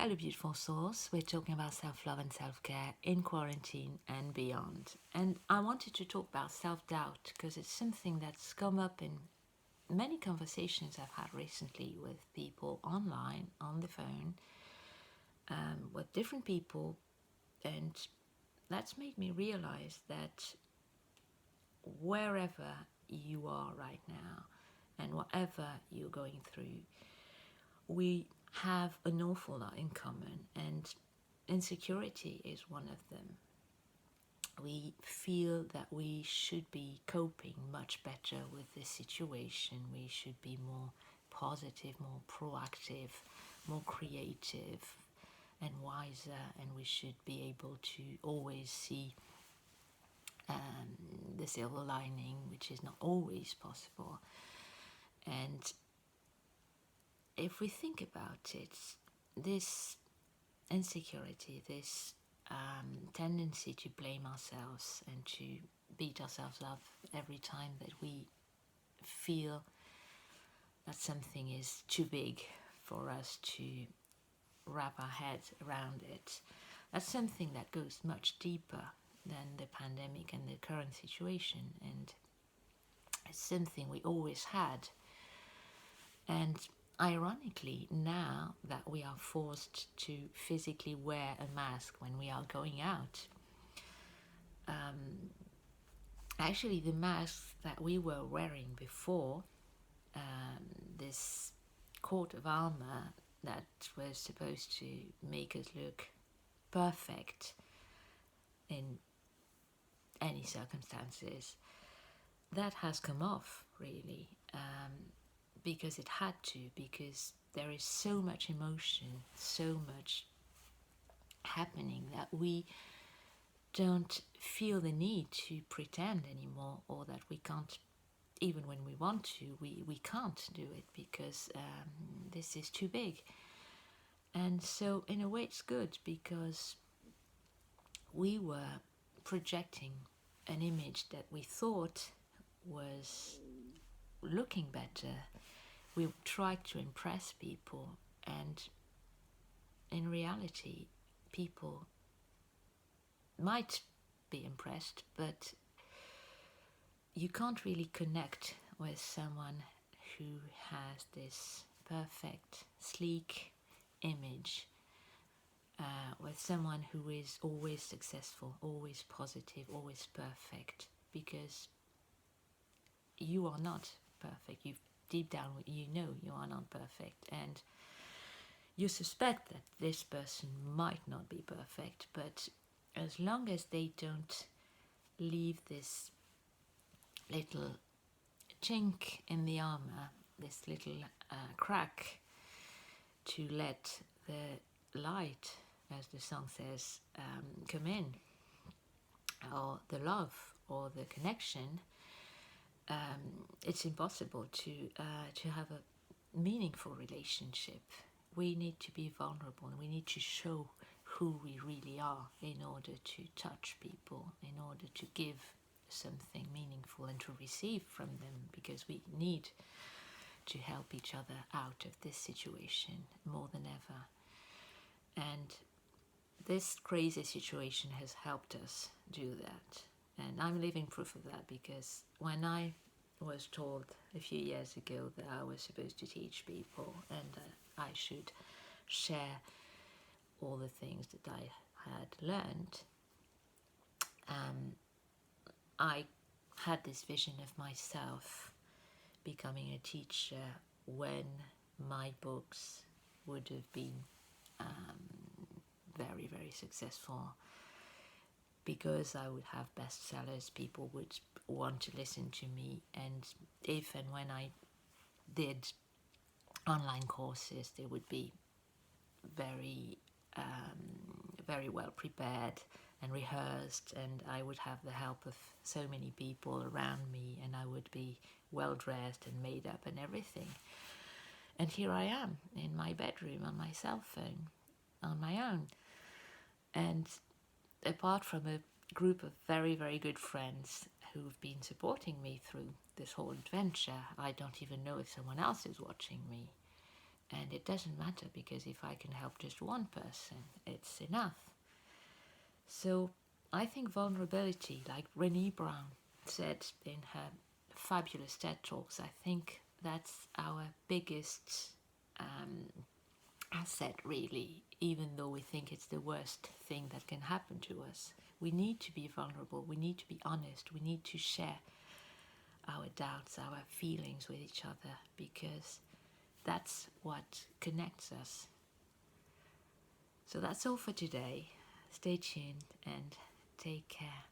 Hello, beautiful souls. We're talking about self-love and self-care in quarantine and beyond. And I wanted to talk about self-doubt because it's something that's come up in many conversations I've had recently with people online, on the phone, with different people. And that's made me realize that wherever you are right now and whatever you're going through, we have an awful lot in common, and insecurity is one of them. We feel that we should be coping much better with this situation. We should be more positive, more proactive, more creative and wiser, and we should be able to always see the silver lining, which is not always possible. And if we think about it, this insecurity, this tendency to blame ourselves and to beat ourselves up every time that we feel that something is too big for us to wrap our heads around it. That's something that goes much deeper than the pandemic and the current situation, and it's something we always had. And ironically, now that we are forced to physically wear a mask when we are going out, actually the masks that we were wearing before, this coat of armor that was supposed to make us look perfect in any circumstances, that has come off really, because it had to, because there is so much emotion, so much happening that we don't feel the need to pretend anymore, or that we can't, even when we want to, we can't do it because this is too big. And so in a way it's good, because we were projecting an image that we thought was looking better. We tried to impress people, and in reality people might be impressed, but you can't really connect with someone who has this perfect, sleek image, with someone who is always successful, always positive, always perfect, because you are not perfect. You deep down you know you are not perfect, and you suspect that this person might not be perfect, but as long as they don't leave this little chink in the armor, this little crack to let the light, as the song says, come in, or the love or the connection, it's impossible to have a meaningful relationship. We need to be vulnerable, and we need to show who we really are in order to touch people, in order to give something meaningful and to receive from them, because we need to help each other out of this situation more than ever. And this crazy situation has helped us do that, and I'm living proof of that, because when I was told a few years ago that I was supposed to teach people and I should share all the things that I had learned, I had this vision of myself becoming a teacher when my books would have been very, very successful, because I would have bestsellers, people would want to listen to me, and if and when I did online courses, they would be very, very well prepared and rehearsed, and I would have the help of so many people around me, and I would be well dressed and made up and everything. And here I am in my bedroom on my cell phone on my own. And apart from a group of very, very good friends who've been supporting me through this whole adventure, I don't even know if someone else is watching me. And it doesn't matter, because if I can help just one person, it's enough. So I think vulnerability, like Brené Brown said in her fabulous TED Talks, I think that's our biggest asset, really, even though we think it's the worst thing that can happen to us. We need to be vulnerable, we need to be honest, we need to share our doubts, our feelings with each other, because that's what connects us. So that's all for today. Stay tuned and take care.